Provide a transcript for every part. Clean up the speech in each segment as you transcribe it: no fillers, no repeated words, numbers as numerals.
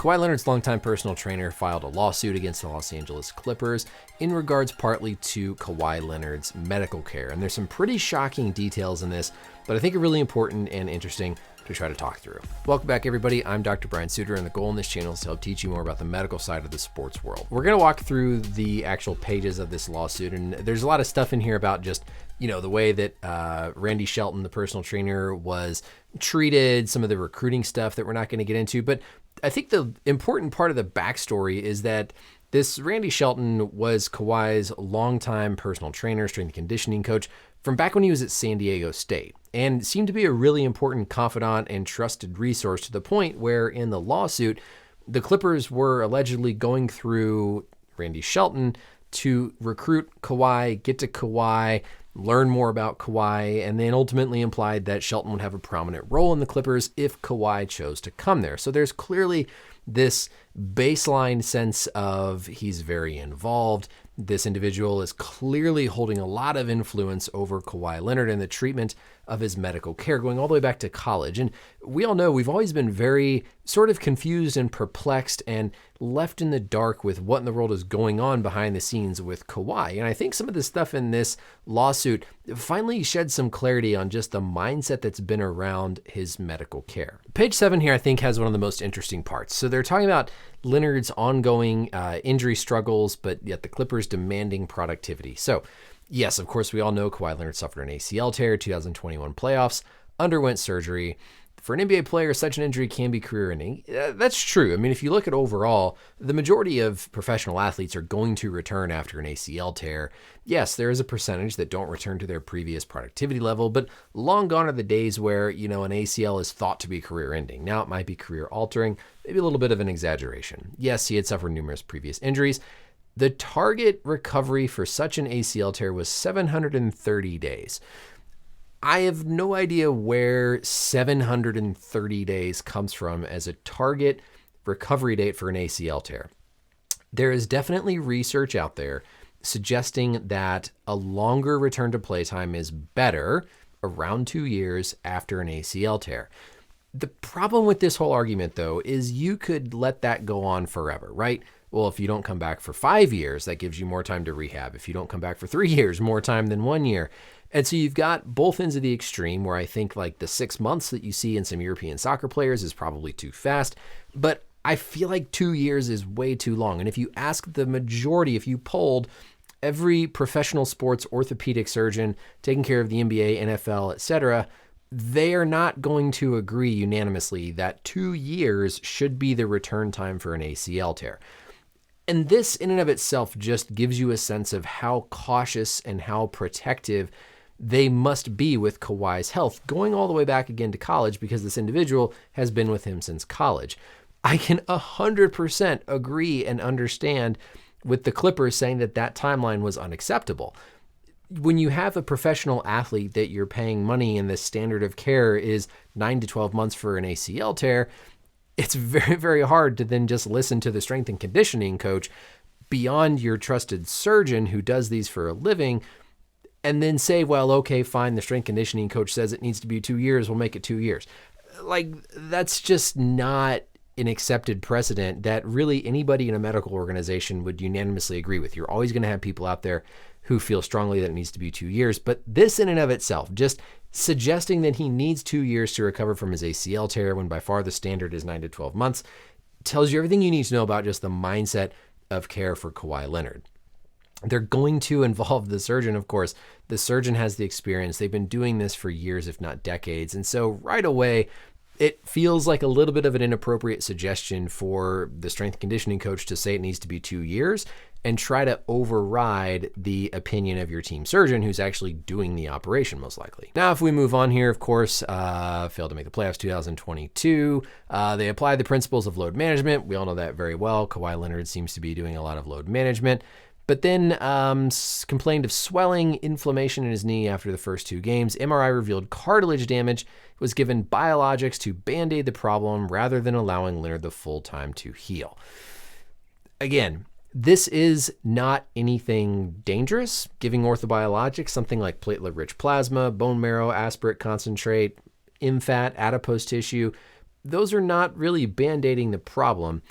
Kawhi Leonard's longtime personal trainer filed a lawsuit against the Los Angeles Clippers in regards partly to Kawhi Leonard's medical care. And there's some pretty shocking details in this, but I think are really important and interesting to try to talk through. Welcome back, everybody. I'm Dr. Brian Sutterer, and the goal in this channel is to help teach you more about the medical side of the sports world. We're going to walk through the actual pages of this lawsuit, and there's a lot of stuff in here about just, the way that Randy Shelton, the personal trainer, was treated, some of the recruiting stuff that we're not going to get into. But I think the important part of the backstory is that this Randy Shelton was Kawhi's longtime personal trainer, strength and conditioning coach from back when he was at San Diego State, and seemed to be a really important confidant and trusted resource to the point where in the lawsuit, the Clippers were allegedly going through Randy Shelton to recruit Kawhi, get to Kawhi, learn more about Kawhi, and then ultimately implied that Shelton would have a prominent role in the Clippers if Kawhi chose to come there. So there's clearly this baseline sense of he's very involved. This individual is clearly holding a lot of influence over Kawhi Leonard and the treatment of his medical care going all the way back to college. And we all know we've always been very sort of confused and perplexed and left in the dark with what in the world is going on behind the scenes with Kawhi. And I think some of the stuff in this lawsuit finally shed some clarity on just the mindset that's been around his medical care. Page 7 here, I think, has one of the most interesting parts. So they're talking about Leonard's ongoing injury struggles, but yet the Clippers demanding productivity. So yes, of course, we all know Kawhi Leonard suffered an ACL tear, 2021 playoffs, underwent surgery. For an NBA player, such an injury can be career-ending. That's true. I mean, if you look at overall, the majority of professional athletes are going to return after an ACL tear. Yes, there is a percentage that don't return to their previous productivity level, but long gone are the days where, an ACL is thought to be career-ending. Now it might be career-altering, maybe a little bit of an exaggeration. Yes, he had suffered numerous previous injuries. The target recovery for such an ACL tear was 730 days. I have no idea where 730 days comes from as a target recovery date for an ACL tear. There is definitely research out there suggesting that a longer return to play time is better, around 2 years after an ACL tear. The problem with this whole argument, though, is you could let that go on forever, right? Well, if you don't come back for 5 years, that gives you more time to rehab. If you don't come back for 3 years, more time than 1 year. And so you've got both ends of the extreme where I think like the 6 months that you see in some European soccer players is probably too fast. But I feel like 2 years is way too long. And if you ask the majority, if you polled every professional sports orthopedic surgeon taking care of the NBA, NFL, etc., they are not going to agree unanimously that 2 years should be the return time for an ACL tear. And this in and of itself just gives you a sense of how cautious and how protective they must be with Kawhi's health, going all the way back again to college because this individual has been with him since college. I can 100% agree and understand with the Clippers saying that that timeline was unacceptable. When you have a professional athlete that you're paying money and the standard of care is 9 to 12 months for an ACL tear, it's very, very hard to then just listen to the strength and conditioning coach beyond your trusted surgeon who does these for a living and then say, well, okay, fine, the strength conditioning coach says it needs to be 2 years, we'll make it 2 years. Like, that's just not an accepted precedent that really anybody in a medical organization would unanimously agree with. You're always going to have people out there who feel strongly that it needs to be 2 years. But this in and of itself, just suggesting that he needs 2 years to recover from his ACL tear when by far the standard is 9 to 12 months, tells you everything you need to know about just the mindset of care for Kawhi Leonard. They're going to involve the surgeon, of course. The surgeon has the experience. They've been doing this for years, if not decades. And so right away, it feels like a little bit of an inappropriate suggestion for the strength and conditioning coach to say it needs to be 2 years and try to override the opinion of your team surgeon who's actually doing the operation most likely. Now, if we move on here, of course, failed to make the playoffs 2022. They applied the principles of load management. We all know that very well. Kawhi Leonard seems to be doing a lot of load management. But then complained of swelling, inflammation in his knee after the first 2 games. MRI revealed cartilage damage. Was given biologics to band-aid the problem rather than allowing Leonard the full time to heal. Again, this is not anything dangerous. Giving orthobiologics, something like platelet-rich plasma, bone marrow, aspirate concentrate, MFAT, adipose tissue, those are not really band-aiding the problem.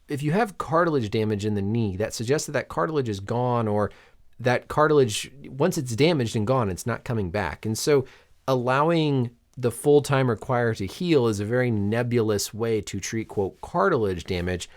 If you have cartilage damage in the knee, that suggests that that cartilage is gone, or that cartilage, once it's damaged and gone, it's not coming back. And so allowing the full time required to heal is a very nebulous way to treat, quote, cartilage damage.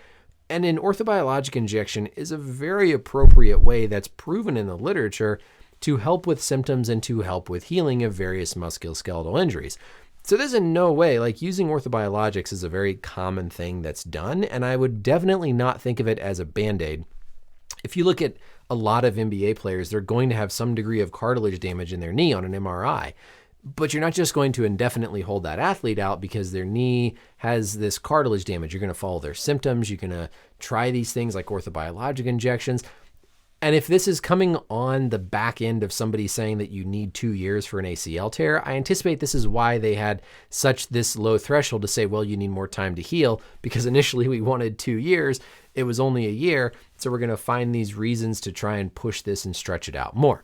And an orthobiologic injection is a very appropriate way that's proven in the literature to help with symptoms and to help with healing of various musculoskeletal injuries. So there's in no way, like, using orthobiologics is a very common thing that's done, and I would definitely not think of it as a Band-Aid. If you look at a lot of NBA players, they're going to have some degree of cartilage damage in their knee on an MRI. But you're not just going to indefinitely hold that athlete out because their knee has this cartilage damage. You're going to follow their symptoms. You're going to try these things like orthobiologic injections. And if this is coming on the back end of somebody saying that you need 2 years for an ACL tear, I anticipate this is why they had this low threshold to say, well, you need more time to heal, because initially we wanted 2 years. It was only a year. So we're going to find these reasons to try and push this and stretch it out more.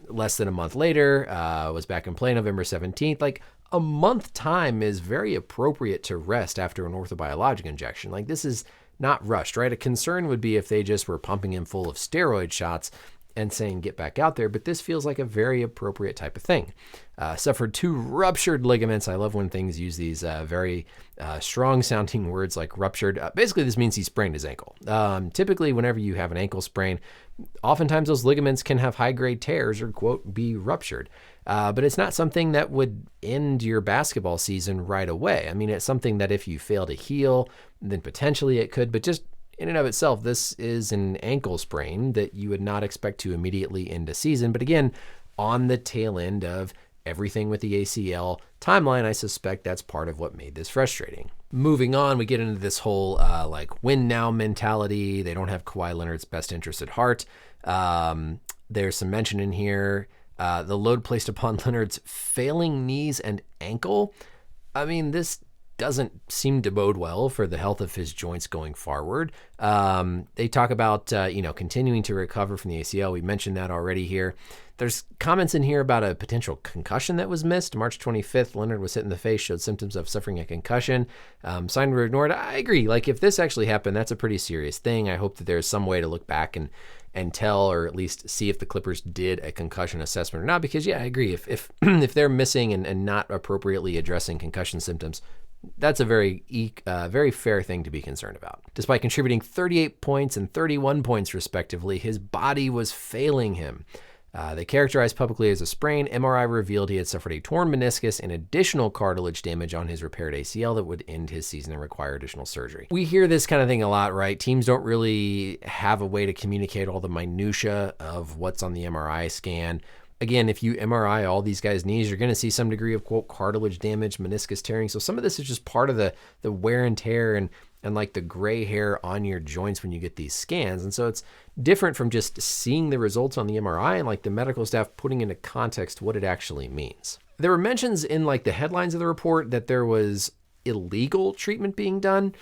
Less than a month later, was back in play November 17th. Like, a month time is very appropriate to rest after an orthobiologic injection. Like, this is not rushed, right? A concern would be if they just were pumping him full of steroid shots and saying, get back out there. But this feels like a very appropriate type of thing. Suffered 2 ruptured ligaments. I love when things use these very strong sounding words like ruptured. Basically, this means he sprained his ankle. Typically, whenever you have an ankle sprain, oftentimes those ligaments can have high-grade tears or, quote, be ruptured. But it's not something that would end your basketball season right away. I mean, it's something that if you fail to heal, then potentially it could. But just in and of itself, this is an ankle sprain that you would not expect to immediately end a season. But again, on the tail end of everything with the ACL timeline, I suspect that's part of what made this frustrating. Moving on, we get into this whole win now mentality. They don't have Kawhi Leonard's best interest at heart. There's some mention in here, the load placed upon Leonard's failing knees and ankle. I mean, this doesn't seem to bode well for the health of his joints going forward. They talk about, continuing to recover from the ACL. We mentioned that already here. There's comments in here about a potential concussion that was missed. March 25th, Leonard was hit in the face, showed symptoms of suffering a concussion. Signed were ignored. I agree. Like, if this actually happened, that's a pretty serious thing. I hope that there's some way to look back and tell, or at least see if the Clippers did a concussion assessment or not. Because, yeah, I agree. If they're missing and not appropriately addressing concussion symptoms, that's a very fair thing to be concerned about. Despite contributing 38 points and 31 points respectively, his body was failing him. They characterized publicly as a sprain. MRI revealed he had suffered a torn meniscus and additional cartilage damage on his repaired ACL that would end his season and require additional surgery. We hear this kind of thing a lot, right? Teams don't really have a way to communicate all the minutia of what's on the MRI scan. Again, if you MRI all these guys' knees, you're going to see some degree of, quote, cartilage damage, meniscus tearing. So some of this is just part of the wear and tear and like the gray hair on your joints when you get these scans. And so it's different from just seeing the results on the MRI and like the medical staff putting into context what it actually means. There were mentions in like the headlines of the report that there was illegal treatment being done.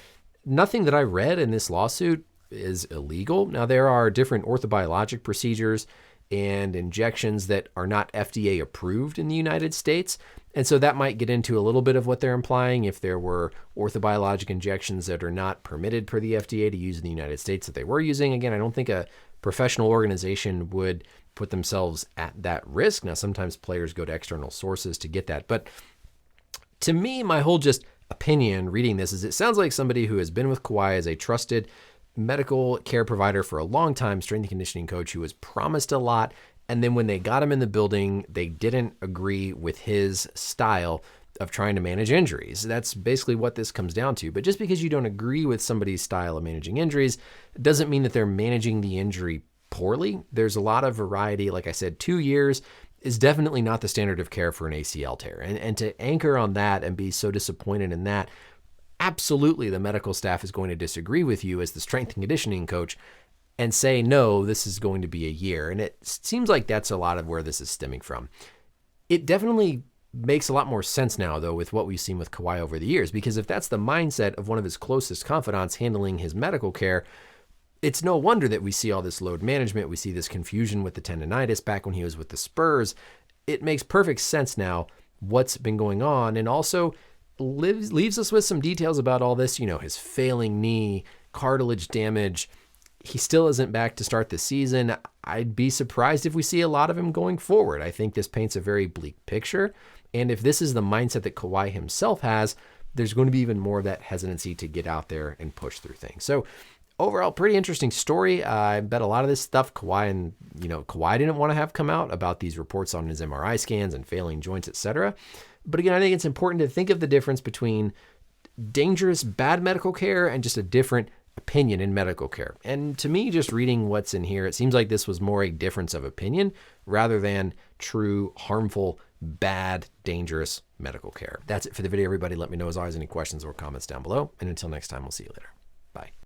Nothing that I read in this lawsuit is illegal. Now, there are different orthobiologic procedures and injections that are not FDA approved in the United States. And so that might get into a little bit of what they're implying. If there were orthobiologic injections that are not permitted per the FDA to use in the United States that they were using, again, I don't think a professional organization would put themselves at that risk. Now, sometimes players go to external sources to get that. But to me, my whole just opinion reading this is it sounds like somebody who has been with Kawhi as a trusted medical care provider for a long time, strength and conditioning coach who was promised a lot. And then when they got him in the building, they didn't agree with his style of trying to manage injuries. That's basically what this comes down to. But just because you don't agree with somebody's style of managing injuries doesn't mean that they're managing the injury poorly. There's a lot of variety. Like I said, 2 years is definitely not the standard of care for an ACL tear. And to anchor on that and be so disappointed in that, absolutely the medical staff is going to disagree with you as the strength and conditioning coach and say, no, this is going to be a year. And it seems like that's a lot of where this is stemming from. It definitely makes a lot more sense now, though, with what we've seen with Kawhi over the years, because if that's the mindset of one of his closest confidants handling his medical care, it's no wonder that we see all this load management. We see this confusion with the tendonitis back when he was with the Spurs. It makes perfect sense now what's been going on. And also, leaves us with some details about all this, his failing knee, cartilage damage. He still isn't back to start the season. I'd be surprised if we see a lot of him going forward. I think this paints a very bleak picture. And if this is the mindset that Kawhi himself has, there's going to be even more of that hesitancy to get out there and push through things. So overall, pretty interesting story. I bet a lot of this stuff Kawhi didn't want to have come out about these reports on his MRI scans and failing joints, etc. But again, I think it's important to think of the difference between dangerous, bad medical care and just a different opinion in medical care. And to me, just reading what's in here, it seems like this was more a difference of opinion rather than true, harmful, bad, dangerous medical care. That's it for the video, everybody. Let me know as always any questions or comments down below. And until next time, we'll see you later. Bye.